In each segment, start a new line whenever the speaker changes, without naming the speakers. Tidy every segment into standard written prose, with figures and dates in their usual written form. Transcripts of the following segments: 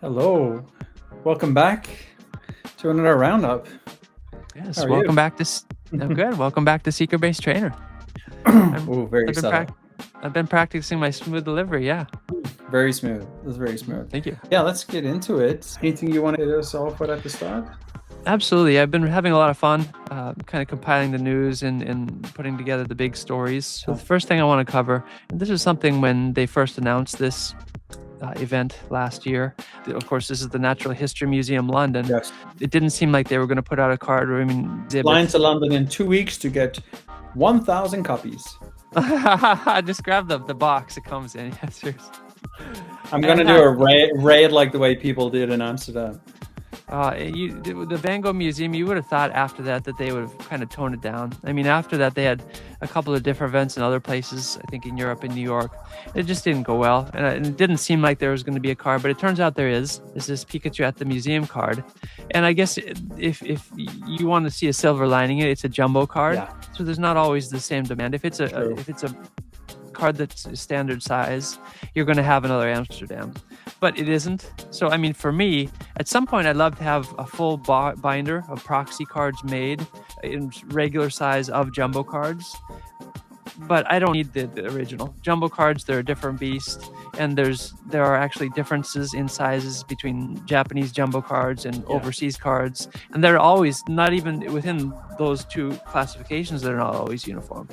Hello, welcome back to another roundup.
Yes,
How are
welcome
you?
back to. I'm good. Welcome back to Secret Trainer.
Oh, very
I've been
subtle.
I've been practicing my smooth delivery. Yeah.
Very smooth. That's very smooth.
Thank you.
Yeah, let's get into it. Anything you want to hit us off with at the start?
Absolutely. I've been having a lot of fun, kind of compiling the news and putting together the big stories. So the first thing I want to cover, and this is something when they first announced this event last year. Of course, this is the Natural History Museum, London.
Yes.
It didn't seem like they were going to put out a card. I mean,
Flying to London in 2 weeks to get 1,000 copies.
Just grab the box it comes in. Yeah, seriously.
I'm gonna do a raid like the way people did in Amsterdam.
The Van Gogh Museum, you would have thought after that they would have kind of toned it down. I mean, after that, they had a couple of different events in other places, I think in Europe and New York. It just didn't go well. And it didn't seem like there was going to be a card, but it turns out there is. There's this Pikachu at the museum card. And I guess if you want to see a silver lining, it's a jumbo card.
Yeah.
So there's not always the same demand. If it's a card that's standard size, you're going to have another Amsterdam, but it isn't. So I mean, for me, at some point I'd love to have a full binder of proxy cards made in regular size of jumbo cards, but I don't need the original jumbo cards. They're a different beast, and there are actually differences in sizes between Japanese jumbo cards and overseas cards, and they're always not even within those two classifications. They're not always uniform.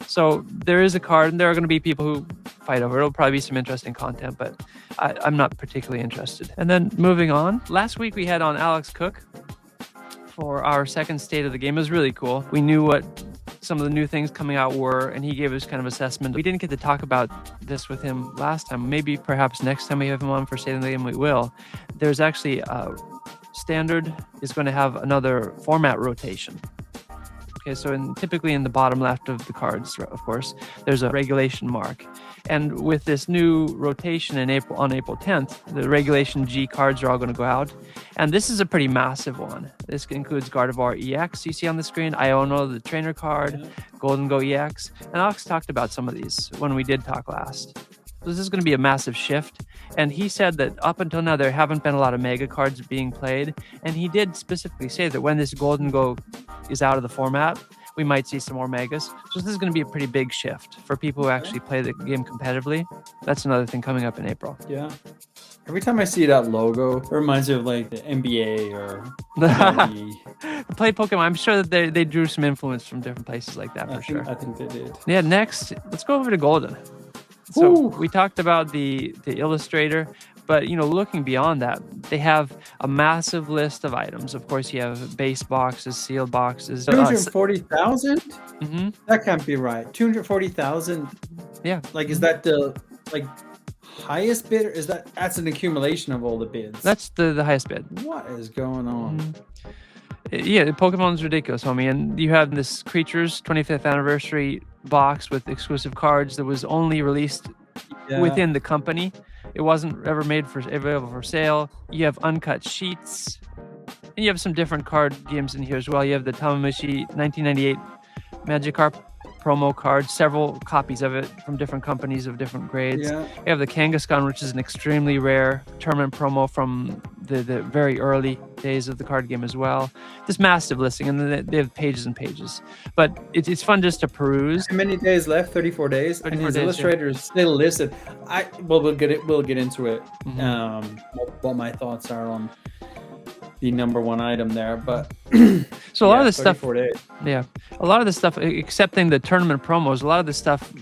So there is a card, and there are going to be people who fight over it. It'll probably be some interesting content, but I'm not particularly interested. And then moving on, last week we had on Alex Cook for our second state of the game. It was really cool. We knew what some of the new things coming out were, and he gave us kind of assessment. We didn't get to talk about this with him last time. Maybe perhaps next time we have him on for state of the game, we will. There's actually Standard is going to have another format rotation. Okay, so typically in the bottom left of the cards, of course, there's a regulation mark. And with this new rotation on April 10th, the regulation G cards are all going to go out. And this is a pretty massive one. This includes Gardevoir EX you see on the screen, Iono, the trainer card, Golden Go EX. And Alex talked about some of these when we did talk last. So this is going to be a massive shift. And he said that up until now, there haven't been a lot of mega cards being played. And he did specifically say that when this Golden Go is out of the format, we might see some more megas. So this is going to be a pretty big shift for people who actually play the game competitively. That's another thing coming up in April.
Yeah. Every time I see that logo, it reminds me of like the NBA or
Play Pokemon. I'm sure that they drew some influence from different places like that sure.
I think they did.
Yeah, next, let's go over to Golden. So we talked about the illustrator, but looking beyond that, they have a massive list of items. Of course, you have base boxes, sealed boxes.
240,000? That can't be right. 240,000.
Yeah.
Like, is that the highest bid? Or is that's an accumulation of all the bids?
That's the highest bid.
What is going on?
Yeah, Pokemon's ridiculous, homie. And you have this Creatures 25th anniversary box with exclusive cards that was only released within the company. It wasn't ever made available for sale. You have uncut sheets, and you have some different card games in here as well. You have the Tamagotchi 1998 Magikarp promo card, several copies of it from different companies of different grades. You have the Kangaskhan, which is an extremely rare tournament promo from the very early days of the card game as well. This massive listing, and then they have pages and pages. But it's fun just to peruse.
How many days left? 34 days. 34 and his illustrator is still listed. We'll get into it. What my thoughts are on the number one item there, but
so a lot of this stuff,
days.
A lot of this stuff, excepting the tournament promos, a lot of this stuff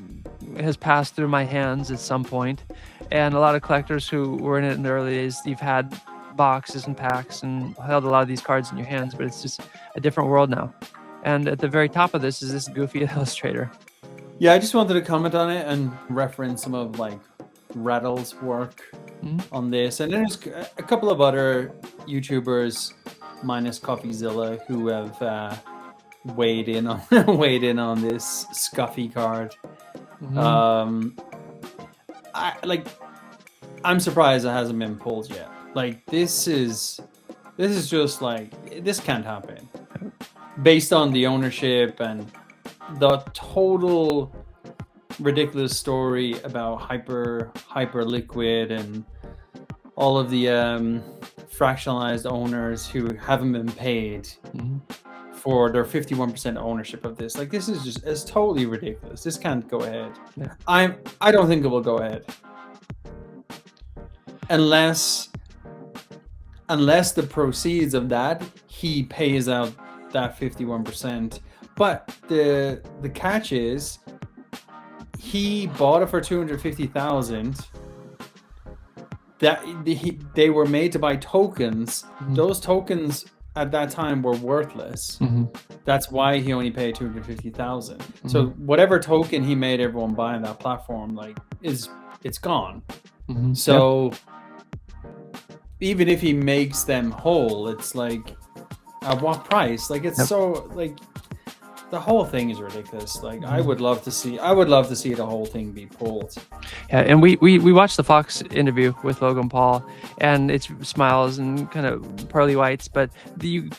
has passed through my hands at some point, and a lot of collectors who were in it in the early days, you've had boxes and packs and held a lot of these cards in your hands, but it's just a different world now. And at the very top of this is this goofy illustrator.
Yeah, I just wanted to comment on it and reference some of Rattle's work on this, and there's a couple of other YouTubers minus CoffeeZilla who have weighed in on this Scuffy card. I'm surprised it hasn't been pulled yet. This is just this can't happen based on the ownership and the total ridiculous story about hyper liquid and all of the fractionalized owners who haven't been paid for their 51% ownership of this. Like, this is just, it's totally ridiculous. This can't go ahead.
Yeah.
I don't think it will go ahead unless the proceeds of that, he pays out that 51%. But the catch is, he bought it for 250,000. That they were made to buy tokens. Those tokens at that time were worthless. That's why he only paid 250,000. So whatever token he made everyone buy on that platform, like, it's gone. So even if he makes them whole, it's like, at what price? Like, it's so, like, the whole thing is ridiculous. Like, I would love to see the whole thing be pulled.
Yeah, and we watched the Fox interview with Logan Paul, and it's smiles and kind of pearly whites, but you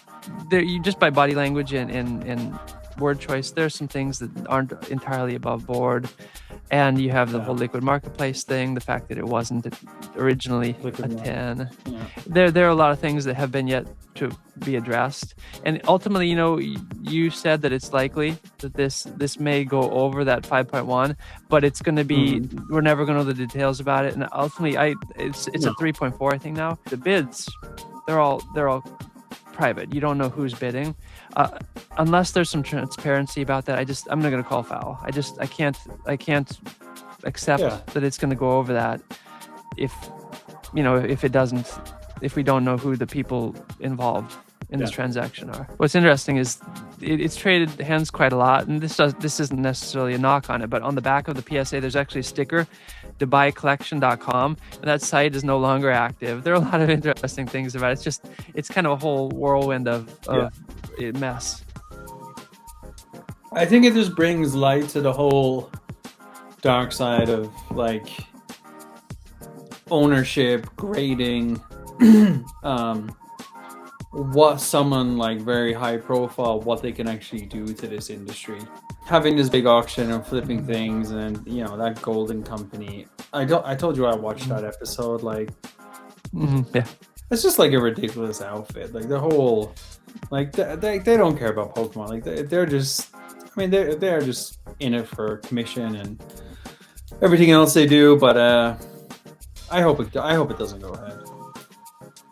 just by body language and word choice, there's some things that aren't entirely above board. And you have the whole liquid marketplace thing, the fact that it wasn't originally a 10. There are a lot of things that have been yet to be addressed. And ultimately, you know, you said that it's likely that this may go over that 5.1, but it's going to be, we're never going to know the details about it. And ultimately, it's a 3.4, I think now. The bids, they're all private. You don't know who's bidding. Unless there's some transparency about that, I'm not going to call foul. I can't accept that it's going to go over that if we don't know who the people involved in this transaction are. What's interesting is it's traded hands quite a lot, and this isn't necessarily a knock on it, but on the back of the PSA, there's actually a sticker, DubaiCollection.com, and that site is no longer active. There are a lot of interesting things about it. It's kind of a whole whirlwind of mess.
I think it just brings light to the whole dark side of, like, ownership, grading, what someone like very high profile, what they can actually do to this industry. Having this big auction and flipping things, and you know, that golden company. I told you I watched that episode. Like, it's just like a ridiculous outfit. Like, the whole, like, they don't care about Pokemon. Like, they're just, I mean, they're just in it for commission and everything else they do. But I hope it doesn't go ahead.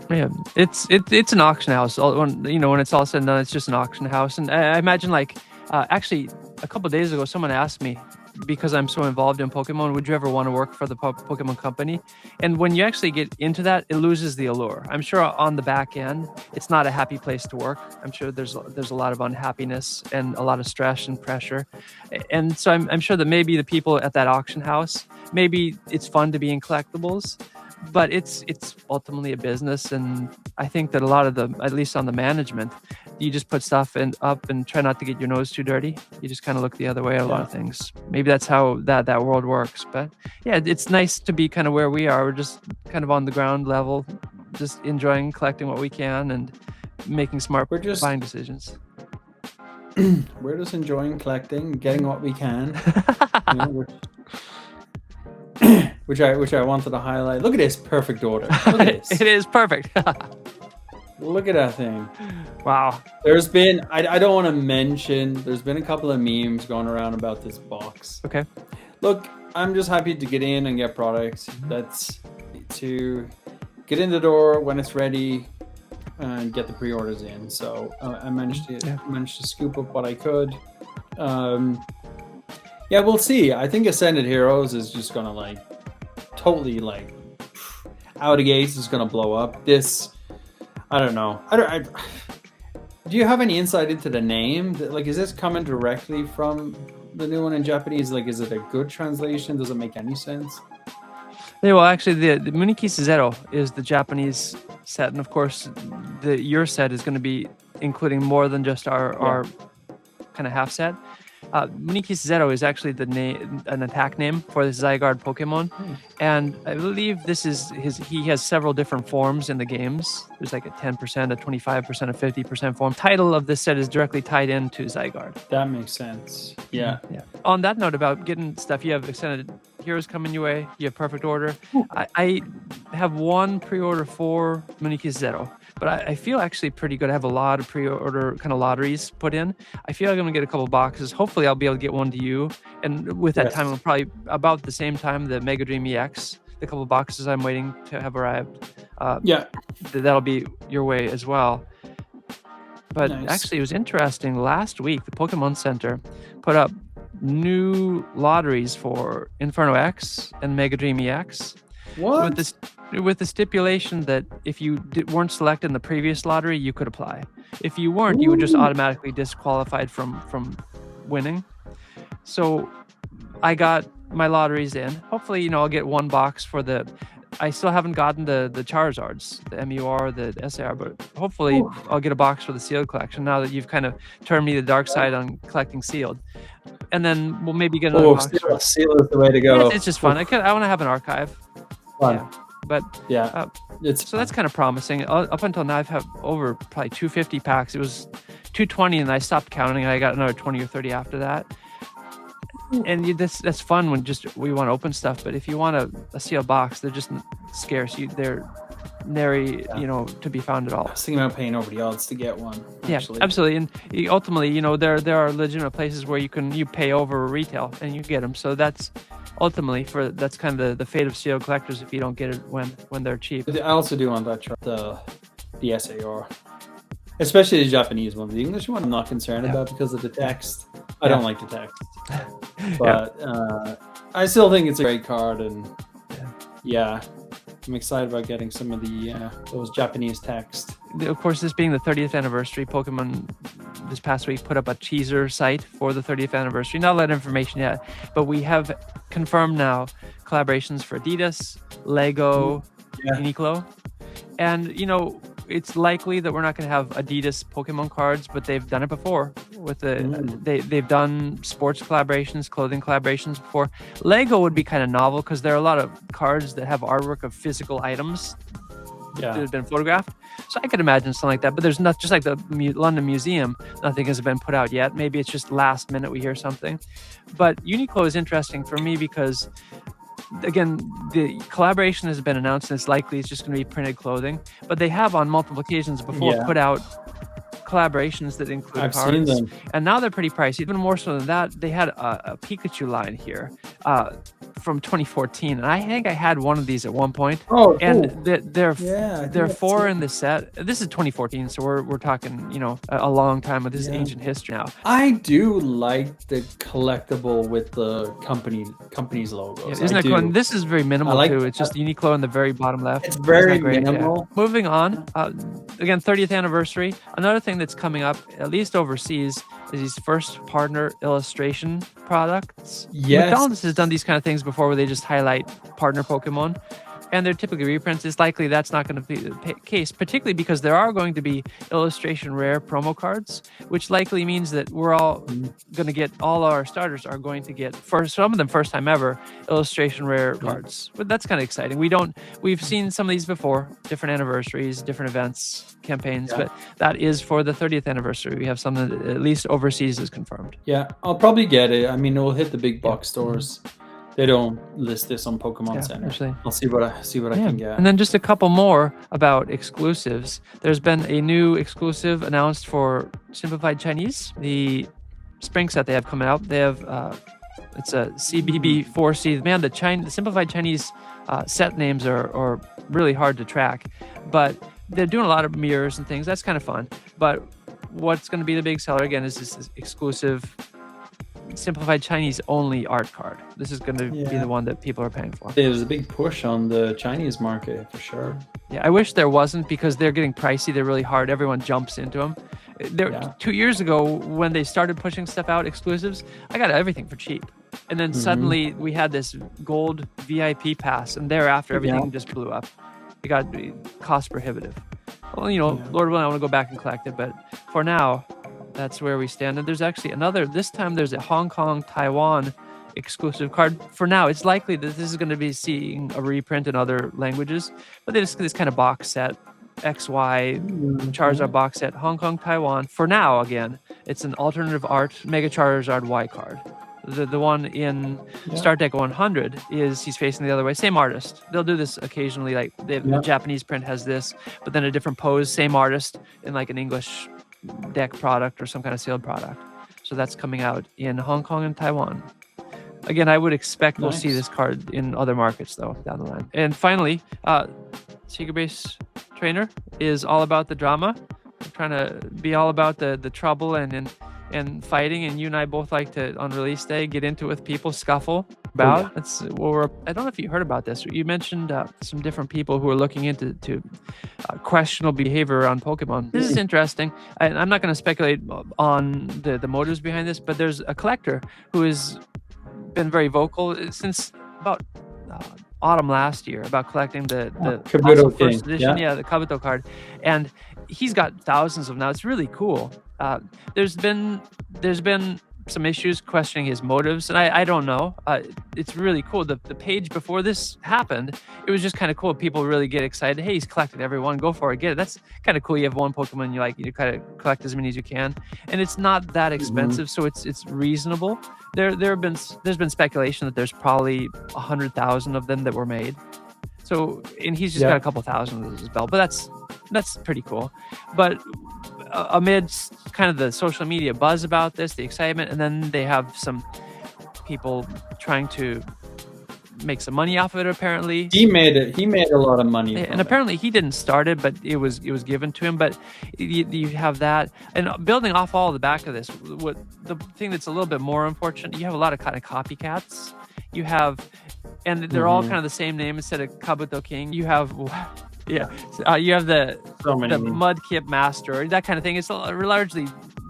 Yeah, it's an auction house. When it's all said and done, it's just an auction house. And I imagine, like, actually, a couple of days ago, someone asked me, because I'm so involved in Pokemon, would you ever want to work for the Pokemon company? And when you actually get into that, it loses the allure. I'm sure on the back end, it's not a happy place to work. I'm sure there's a lot of unhappiness and a lot of stress and pressure. And so I'm sure that maybe the people at that auction house, maybe it's fun to be in collectibles, but it's ultimately a business. And I think that a lot of at least on the management, you just put stuff up and try not to get your nose too dirty. You just kind of look the other way at a lot of things. Maybe that's how that world works. But yeah, it's nice to be kind of where we are. We're just kind of on the ground level, just enjoying collecting what we can and making smart buying decisions.
We're just enjoying collecting, getting what we can. Which I wanted to highlight. Look at this perfect order. Look at this.
It is perfect.
Look at that thing.
Wow.
There's been, I don't want to mention, there's been a couple of memes going around about this box.
Okay.
Look, I'm just happy to get in and get products. That's to get in the door when it's ready and get the pre-orders in. So I managed to scoop up what I could. Yeah, we'll see. I think Ascended Heroes is just gonna, like, totally, like, out of the gates is gonna blow up. This, I don't know. Do you have any insight into the name? Like, is this coming directly from the new one in Japanese? Like, is it a good translation? Does it make any sense?
Yeah, well, actually, the Munikisa Zero is the Japanese set, and of course, your set is going to be including more than just our kind of half set. Munikisa Zero is actually an attack name for the Zygarde Pokemon, and I believe this is he has several different forms in the games. There's like a 10%, a 25%, a 50% form. Title of this set is directly tied into Zygarde.
That makes sense. Yeah.
On that note about getting stuff, you have Extended heroes coming your way. You have perfect order. I have one pre-order for Muniki Zero, but I feel actually pretty good. I have a lot of pre-order kind of lotteries put in. I feel like I'm gonna get a couple boxes. Hopefully, I'll be able to get one to you. And with that time, I'll probably about the same time the Mega Dream EX. The couple boxes I'm waiting to have arrived. That'll be your way as well. But actually, it was interesting. Last week, the Pokemon Center put up new lotteries for Inferno X and Mega Dream EX.
What?
With the stipulation that if you weren't selected in the previous lottery, you could apply. If you weren't, you were just automatically disqualified from winning. So I got my lotteries in. Hopefully, I'll get one box for the... I still haven't gotten the Charizards, the MUR, the SAR, but hopefully I'll get a box for the sealed collection now that you've kind of turned me the dark side on collecting sealed. And then we'll maybe get another box.
Seal is the way to go.
It's just fun. I want to have an archive.
Fun.
Yeah. But so that's kind of promising. Up until now, I've had over probably 250 packs. It was 220, and I stopped counting. And I got another 20 or 30 after that. And that's fun when we want to open stuff. But if you want a sealed box, they're just scarce. They're nary, to be found at all.
I was thinking about paying over the odds to get one. Actually.
Yeah, absolutely. And ultimately, there are legitimate places where you pay over retail and you get them. So that's ultimately that's kind of the fate of sealed collectors if you don't get it when they're cheap.
I also do want that the SAR, especially the Japanese one. The English one I'm not concerned about because of the text. I don't like the text, but I still think it's a great card, and I'm excited about getting some of those Japanese text.
Of course, this being the 30th anniversary, Pokemon this past week put up a teaser site for the 30th anniversary. Not a lot of information yet, but we have confirmed now collaborations for Adidas, Lego, Uniqlo, and it's likely that we're not going to have Adidas Pokemon cards, but they've done it before. They've done sports collaborations, clothing collaborations before. Lego would be kind of novel because there are a lot of cards that have artwork of physical items that have been photographed. So I could imagine something like that. But there's not, just like the London Museum, nothing has been put out yet. Maybe it's just last minute we hear something. But Uniqlo is interesting for me because, again, the collaboration has been announced, and it's likely it's just going to be printed clothing. But they have on multiple occasions before put out collaborations that include
I've
cards.
seen them.
And now they're pretty pricey. Even more so than that, they had a Pikachu line here from 2014, and I think I had one of these at one point.
Oh,
and
cool.
there are 4 in the set. This is 2014, so we're talking a long time with this ancient history now.
I do like the collectible with the company's logos.
Isn't that cool? And this is very minimal too. It's just Uniqlo in the very bottom left.
It's very minimal.
Yeah. Moving on, again, 30th anniversary. Another thing that's coming up, at least overseas, is these first partner illustration products.
Yes.
McDonald's has done these kind of things before where they just highlight partner Pokemon. And they're typically reprints. It's likely that's not going to be the case, particularly because there are going to be illustration rare promo cards, which likely means that we're all going to get, all our starters are going to get, for some of them first time ever, illustration rare cards. But that's kind of exciting. We've seen some of these before, different anniversaries, different events, campaigns, but that is for the 30th anniversary. We have something that at least overseas is confirmed.
Yeah, I'll probably get it. I mean, it will hit the big box stores. They don't list this on Pokemon Center. Actually. I'll see what I can get.
And then just a couple more about exclusives. There's been a new exclusive announced for Simplified Chinese. The spring set they have coming out. They have it's a CBB4C. Man, the Simplified Chinese set names are really hard to track, but they're doing a lot of mirrors and things. That's kind of fun. But what's going to be the big seller again is this exclusive Simplified Chinese only art card. This is going to be the one that people are paying for.
There's a big push on the Chinese market for sure.
Yeah, I wish there wasn't, because they're getting pricey. They're really hard. Everyone jumps into them. 2 years ago, when they started pushing stuff out, exclusives, I got everything for cheap. And then suddenly we had this gold VIP pass, and thereafter everything just blew up. It got cost prohibitive. Well, Lord willing, I want to go back and collect it, but for now, that's where we stand. And there's actually this time there's a Hong Kong, Taiwan exclusive card. For now, it's likely that this is going to be seeing a reprint in other languages, but this kind of box set, XY, Charizard box set, Hong Kong, Taiwan. For now, again, it's an alternative art Mega Charizard Y card. The one in Start Deck 100 is he's facing the other way. Same artist. They'll do this occasionally. Like the Japanese print has this, but then a different pose. Same artist in like an English deck product or some kind of sealed product. So that's coming out in Hong Kong and Taiwan. Again, I would expect we'll see this card in other markets though down the line. And finally, SecretBaseTrainer is all about the drama. We're trying to be all about the trouble and fighting, and you and I both like to on release day get into it with people, scuffle about. That's what I don't know if you heard about this. You mentioned some different people who are looking into questionable behavior around Pokemon. This is interesting. I'm not going to speculate on the motives behind this, but there's a collector who has been very vocal since about autumn last year about collecting the
Kabuto
first edition, the Kabuto card, and he's got thousands of them now. It's really cool. There's been some issues questioning his motives, and I don't know. It's really cool. The page before this happened, it was just kind of cool. People really get excited. Hey, he's collected everyone. Go for it. Get it. That's kind of cool. You have one Pokemon you like. You kind of collect as many as you can, and it's not that expensive, so it's reasonable. There's been speculation that there's probably 100,000 of them that were made. So, and he's just got a couple thousand of his belt, but that's pretty cool. But amidst kind of the social media buzz about this, the excitement, and then they have some people trying to make some money off of it. Apparently,
he made a lot of money,
and apparently he didn't start it, but it was given to him. But you have that, and building off all the back of this, what the thing that's a little bit more unfortunate, you have a lot of kind of copycats. You have, and they're all kind of the same name instead of Kabuto King. You have. You have the Mudkip Master, that kind of thing. It's largely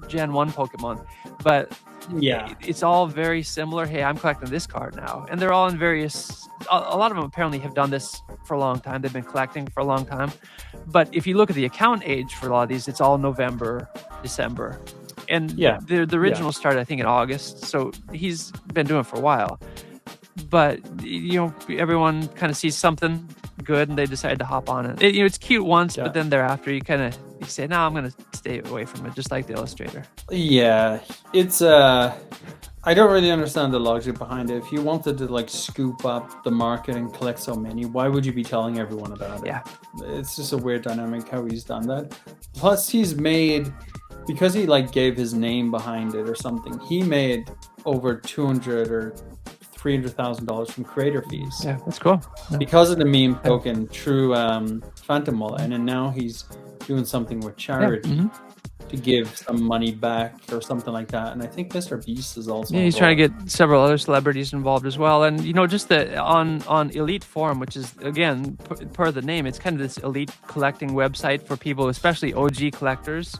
Gen 1 Pokemon, but it's all very similar. Hey, I'm collecting this card now. And they're all in various... A lot of them apparently have done this for a long time. They've been collecting for a long time. But if you look at the account age for a lot of these, it's all November, December. And the original started, I think, in August. So he's been doing it for a while. But, everyone kind of sees something good and they decide to hop on it. It's cute once, but then thereafter you say, no, I'm going to stay away from it, just like the illustrator.
Yeah, it's I don't really understand the logic behind it. If you wanted to like scoop up the market and collect so many, why would you be telling everyone about it? Yeah, it's just a weird dynamic how he's done that. Plus he's made, because he like gave his name behind it or something, he made over 200 or $300,000 from creator fees.
Yeah, that's cool.
Because of the meme token, True Phantom Wallet, and then now he's doing something with charity to give some money back or something like that. And I think Mr. Beast is also
he's trying to get several other celebrities involved as well. And just on Elite Forum, which is again per the name, it's kind of this elite collecting website for people, especially OG collectors.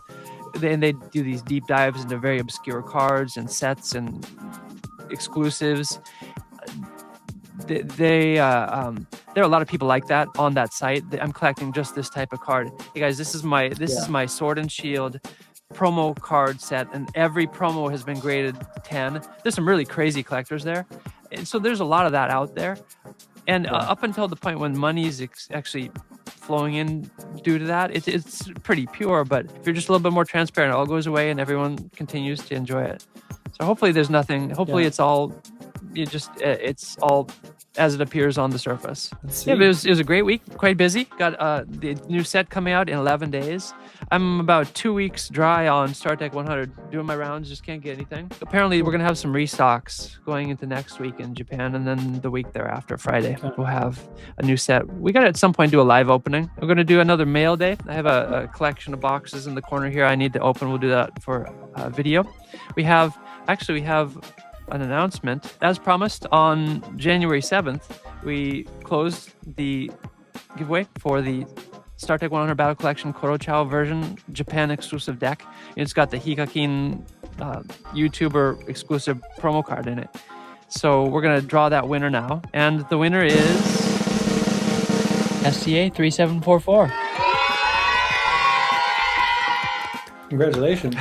And they do these deep dives into very obscure cards and sets and exclusives. There are a lot of people like that on that site. I'm collecting just this type of card. Hey guys, this is my Sword and Shield promo card set, and every promo has been graded 10. There's some really crazy collectors there, and so there's a lot of that out there. And up until the point when money is actually flowing in due to that, it's pretty pure. But if you're just a little bit more transparent, it all goes away and everyone continues to enjoy it. So hopefully there's nothing. Hopefully it's all as it appears on the surface. Yeah, but it was a great week. Quite busy. Got the new set coming out in 11 days. I'm about 2 weeks dry on Start Deck 100, doing my rounds, just can't get anything. Apparently we're gonna have some restocks going into next week in Japan, and then the week thereafter, Friday, we'll have a new set. We gotta at some point do a live opening. We're gonna do another mail day. I have a collection of boxes in the corner here I need to open. We'll do that for a video. We have an announcement. As promised, on January 7th, we closed the giveaway for the Start Deck 100 Battle Collection CoroCiao version Japan exclusive deck. It's got the Hikakin YouTuber exclusive promo card in it. So we're going to draw that winner now. And the winner is STA 3744.
Congratulations.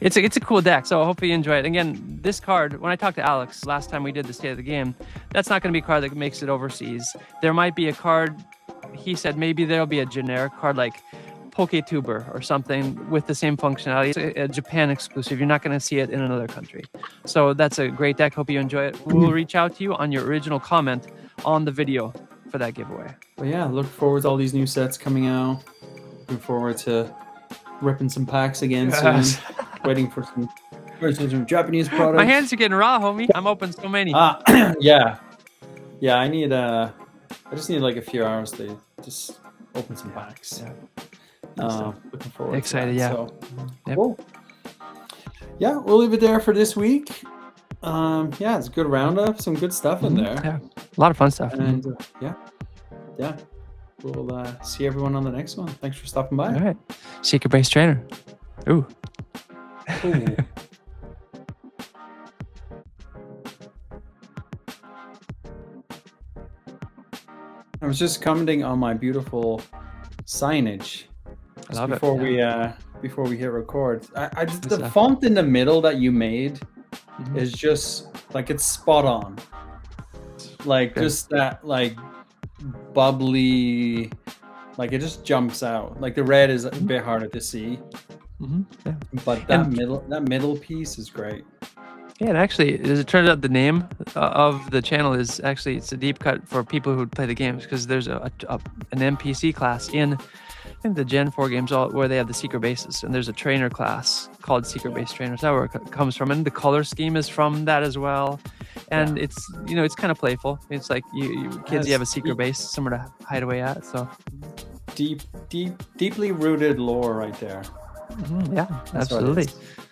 It's a cool deck, so hopefully you enjoy it. Again, this card, when I talked to Alex last time we did the State of the Game, that's not going to be a card that makes it overseas. There might be a card, he said maybe there'll be a generic card like PokeTuber or something with the same functionality. It's a Japan exclusive. You're not going to see it in another country. So that's a great deck. Hope you enjoy it. We'll reach out to you on your original comment on the video for that giveaway.
Well, yeah, look forward to all these new sets coming out. Looking forward to ripping some packs again soon. Waiting for some Japanese products.
My hands are getting raw, homie. I'm open so many.
Yeah. I just need like a few hours to just open some packs.
Yeah.
Looking forward.
Excited,
to that.
yeah.
So,
Yep.
cool. Yeah, we'll leave it there for this week. Yeah, it's a good roundup. Some good stuff in there.
Yeah, a lot of fun stuff.
And yeah. We'll see everyone on the next one. Thanks for stopping by.
All right. Secret Base Trainer. Ooh.
Ooh. I was just commenting on my beautiful signage
I love
before we hit record. I just the font in the middle that you made is just like it's spot on. Like just that like bubbly, like it just jumps out. Like the red is a bit harder to see, but that middle piece is great.
Yeah, and actually, as it turns out, the name of the channel is actually, it's a deep cut for people who play the games, because there's an NPC class in, I think, the Gen 4 games where they have the secret bases, and there's a trainer class called SecretBaseTrainers. That's where it comes from, and the color scheme is from that as well. And it's, you know, it's kind of playful. It's like you kids, you have a secret base somewhere to hide away at. So
deeply rooted lore right there.
Yeah, absolutely.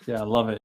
Yeah, I love it.